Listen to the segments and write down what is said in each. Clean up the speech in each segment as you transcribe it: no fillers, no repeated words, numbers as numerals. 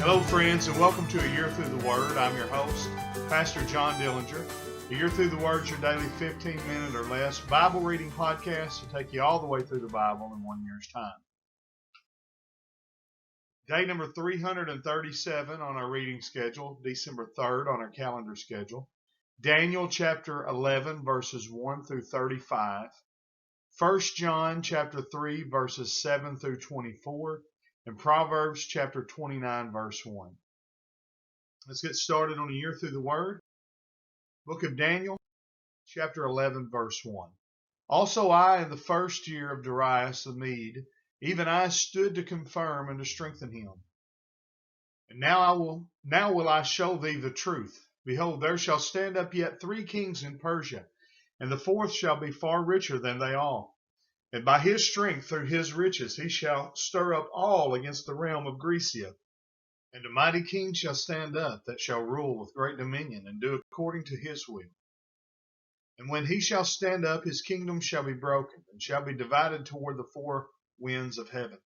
Hello, friends, and welcome to A Year Through the Word. I'm your host, Pastor John Dillinger. A Year Through the Word is your daily 15-minute or less Bible reading podcast to take you all the way through the Bible in 1 year's time. Day number 337 on our reading schedule, December 3rd on our calendar schedule. Daniel chapter 11, verses 1 through 35. 1 John chapter 3, verses 7 through 24. And Proverbs chapter 29, verse 1. Let's get started on A Year Through the Word. Book of Daniel, chapter 11, verse 1. Also I, in the first year of Darius the Mede, even I stood to confirm and to strengthen him. And now will I show thee the truth. Behold, there shall stand up yet 3 kings in Persia, and the 4th shall be far richer than they all. And by his strength, through his riches, he shall stir up all against the realm of Grecia. And a mighty king shall stand up, that shall rule with great dominion, and do according to his will. And when he shall stand up, his kingdom shall be broken, and shall be divided toward the 4 winds of heaven.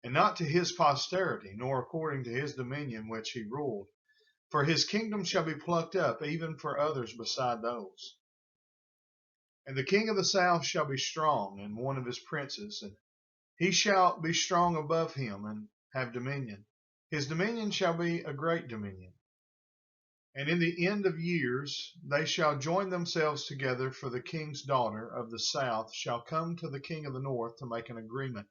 And not to his posterity, nor according to his dominion which he ruled. For his kingdom shall be plucked up, even for others beside those. And the king of the south shall be strong, and one of his princes, and he shall be strong above him, and have dominion. His dominion shall be a great dominion. And in the end of years they shall join themselves together, for the king's daughter of the south shall come to the king of the north to make an agreement.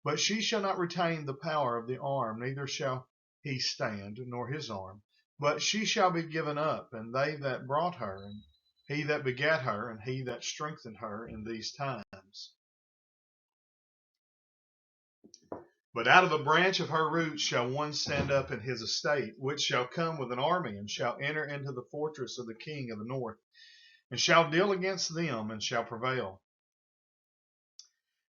But she shall not retain the power of the arm, neither shall he stand, nor his arm. But she shall be given up, and they that brought her, and he that begat her, and he that strengthened her in these times. But out of a branch of her roots shall one stand up in his estate, which shall come with an army, and shall enter into the fortress of the king of the north, and shall deal against them, and shall prevail.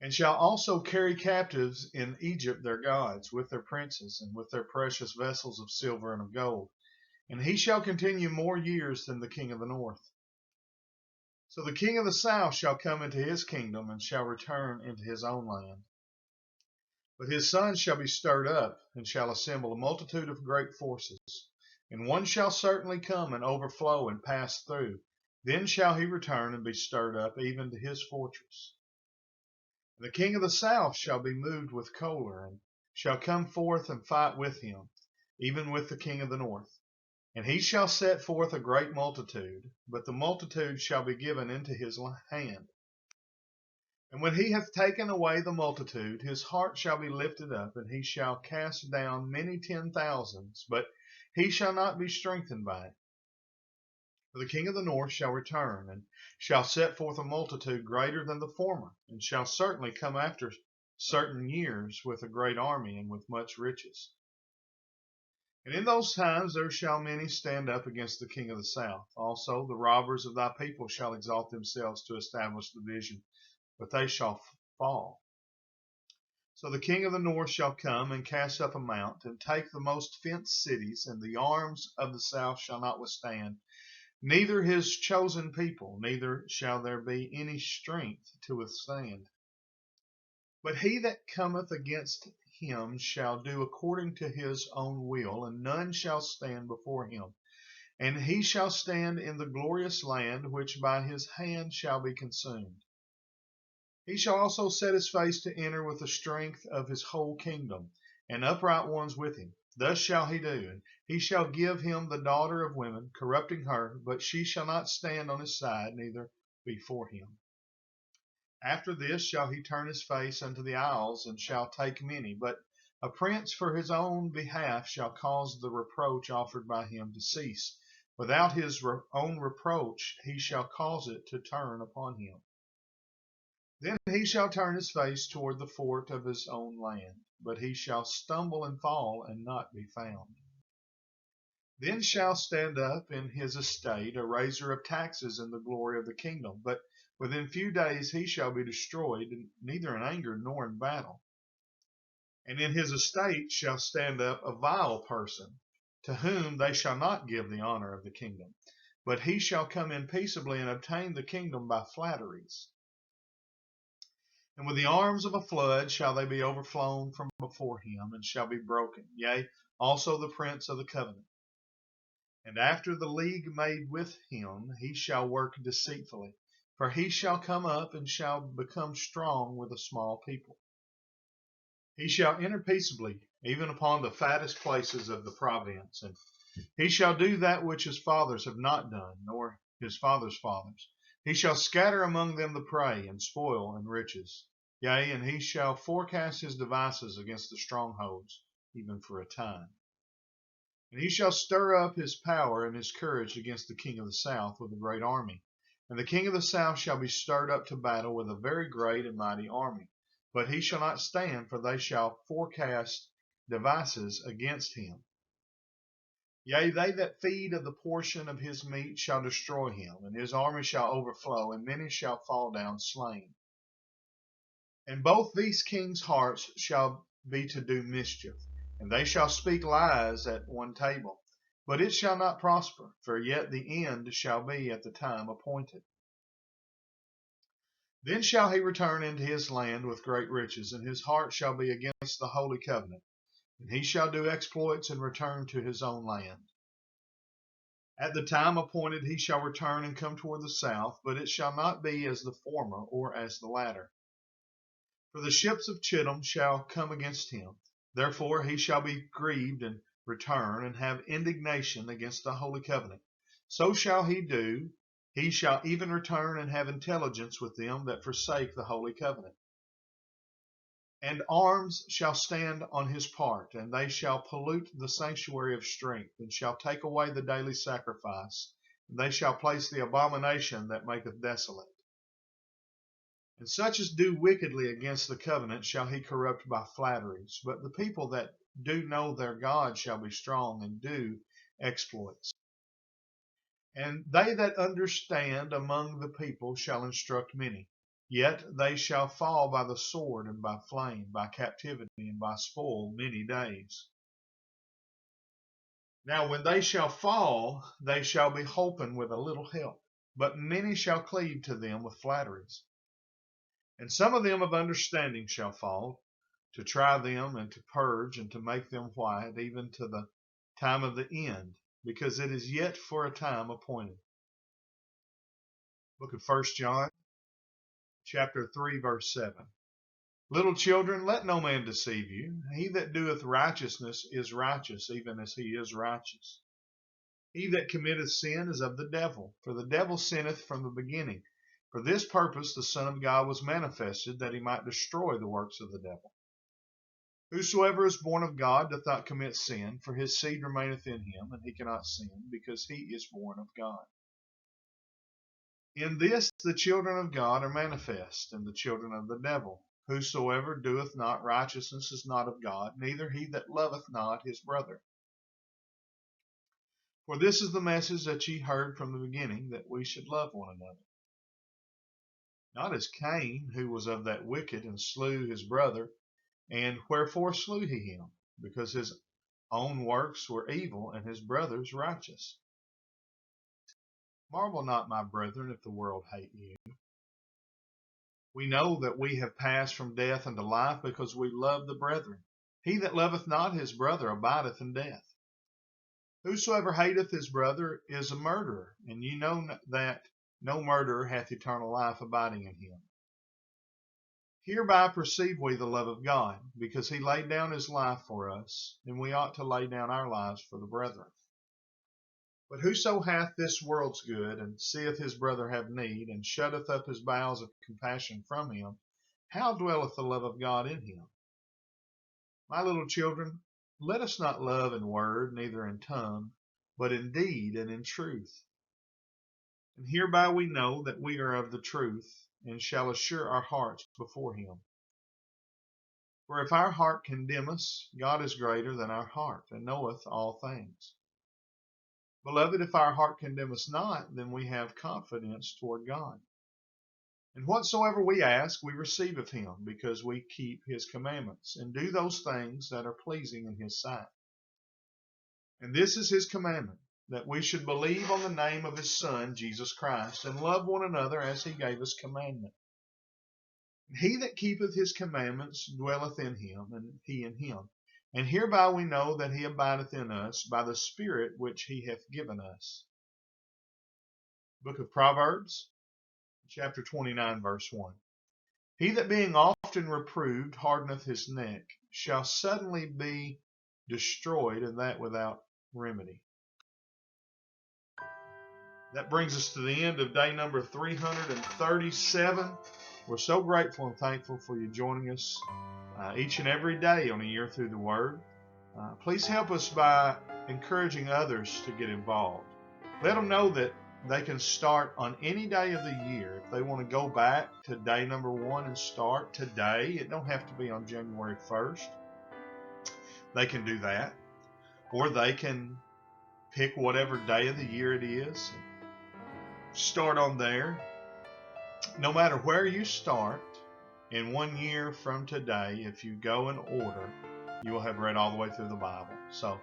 And shall also carry captives in Egypt their gods, with their princes, and with their precious vessels of silver and of gold. And he shall continue more years than the king of the north. So the king of the south shall come into his kingdom, and shall return into his own land. But his sons shall be stirred up, and shall assemble a multitude of great forces. And one shall certainly come and overflow and pass through. Then shall he return and be stirred up, even to his fortress. And the king of the south shall be moved with choler, and shall come forth and fight with him, even with the king of the north. And he shall set forth a great multitude, but the multitude shall be given into his hand. And when he hath taken away the multitude, his heart shall be lifted up, and he shall cast down many 10,000s, but he shall not be strengthened by it. For the king of the north shall return, and shall set forth a multitude greater than the former, and shall certainly come after certain years with a great army and with much riches. And in those times there shall many stand up against the king of the south. Also the robbers of thy people shall exalt themselves to establish the vision, but they shall fall. So the king of the north shall come and cast up a mount, and take the most fenced cities, and the arms of the south shall not withstand, neither his chosen people, neither shall there be any strength to withstand. But he that cometh against him shall do according to his own will, and none shall stand before him. And he shall stand in the glorious land, which by his hand shall be consumed. He shall also set his face to enter with the strength of his whole kingdom, and upright ones with him. Thus shall he do, and he shall give him the daughter of women, corrupting her, but she shall not stand on his side, neither before him. After this shall he turn his face unto the isles, and shall take many. But a prince for his own behalf shall cause the reproach offered by him to cease. Without his own reproach he shall cause it to turn upon him. Then he shall turn his face toward the fort of his own land, but he shall stumble and fall, and not be found. Then shall stand up in his estate a raiser of taxes in the glory of the kingdom, but within few days he shall be destroyed, neither in anger nor in battle. And in his estate shall stand up a vile person, to whom they shall not give the honor of the kingdom, but he shall come in peaceably and obtain the kingdom by flatteries. And with the arms of a flood shall they be overflown from before him, and shall be broken. Yea, also the prince of the covenant. And after the league made with him, he shall work deceitfully, for he shall come up and shall become strong with a small people. He shall enter peaceably, even upon the fattest places of the province, and he shall do that which his fathers have not done, nor his fathers' fathers. He shall scatter among them the prey, and spoil and riches. Yea, and he shall forecast his devices against the strongholds, even for a time. And he shall stir up his power and his courage against the king of the south with a great army. And the king of the south shall be stirred up to battle with a very great and mighty army. But he shall not stand, for they shall forecast devices against him. Yea, they that feed of the portion of his meat shall destroy him, and his army shall overflow, and many shall fall down slain. And both these kings' hearts shall be to do mischief, and they shall speak lies at one table. But it shall not prosper, for yet the end shall be at the time appointed. Then shall he return into his land with great riches, and his heart shall be against the holy covenant. And he shall do exploits and return to his own land. At the time appointed he shall return and come toward the south, but it shall not be as the former or as the latter. For the ships of Chittim shall come against him. Therefore he shall be grieved and return, and have indignation against the holy covenant. So shall he do. He shall even return and have intelligence with them that forsake the holy covenant. And arms shall stand on his part, and they shall pollute the sanctuary of strength, and shall take away the daily sacrifice, and they shall place the abomination that maketh desolate. And such as do wickedly against the covenant shall he corrupt by flatteries. But the people that do know their God shall be strong and do exploits. And they that understand among the people shall instruct many. Yet they shall fall by the sword and by flame, by captivity and by spoil many days. Now when they shall fall, they shall be holpen with a little help, but many shall cleave to them with flatteries. And some of them of understanding shall fall, to try them and to purge and to make them white, even to the time of the end, because it is yet for a time appointed. Book of 1 John, chapter 3, verse 7. Little children, let no man deceive you. He that doeth righteousness is righteous, even as he is righteous. He that committeth sin is of the devil, for the devil sinneth from the beginning. For this purpose the Son of God was manifested, that he might destroy the works of the devil. Whosoever is born of God doth not commit sin, for his seed remaineth in him, and he cannot sin, because he is born of God. In this the children of God are manifest, and the children of the devil. Whosoever doeth not righteousness is not of God, neither he that loveth not his brother. For this is the message that ye heard from the beginning, that we should love one another. Not as Cain, who was of that wicked, and slew his brother. And wherefore slew he him? Because his own works were evil, and his brother's righteous. Marvel not, my brethren, if the world hate you. We know that we have passed from death unto life, because we love the brethren. He that loveth not his brother abideth in death. Whosoever hateth his brother is a murderer, and ye know that no murderer hath eternal life abiding in him. Hereby perceive we the love of God, because he laid down his life for us, and we ought to lay down our lives for the brethren. But whoso hath this world's good, and seeth his brother have need, and shutteth up his bowels of compassion from him, how dwelleth the love of God in him? My little children, let us not love in word, neither in tongue, but in deed and in truth. And hereby we know that we are of the truth, and shall assure our hearts before him. For if our heart condemn us, God is greater than our heart, and knoweth all things. Beloved, if our heart condemn us not, then we have confidence toward God. And whatsoever we ask, we receive of him, because we keep his commandments, and do those things that are pleasing in his sight. And this is his commandment, that we should believe on the name of his Son, Jesus Christ, and love one another as he gave us commandment. And he that keepeth his commandments dwelleth in him, and he in him. And hereby we know that he abideth in us by the Spirit which he hath given us. Book of Proverbs, chapter 29, verse 1. He that being often reproved hardeneth his neck shall suddenly be destroyed, and that without remedy. That brings us to the end of day number 337. We're so grateful and thankful for you joining us each and every day on A Year Through the Word. Please help us by encouraging others to get involved. Let them know that they can start on any day of the year. If they want to go back to day number 1 and start today, it don't have to be on January 1st. They can do that. Or they can pick whatever day of the year it is and start on there. No matter where you start, in 1 year from today, if you go in order, you will have read all the way through the Bible. So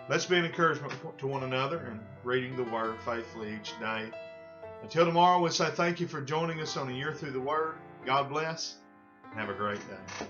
let's be an encouragement to one another and reading the Word faithfully each day. Until tomorrow, we say thank you for joining us on A Year Through the Word. God bless. Have a great day.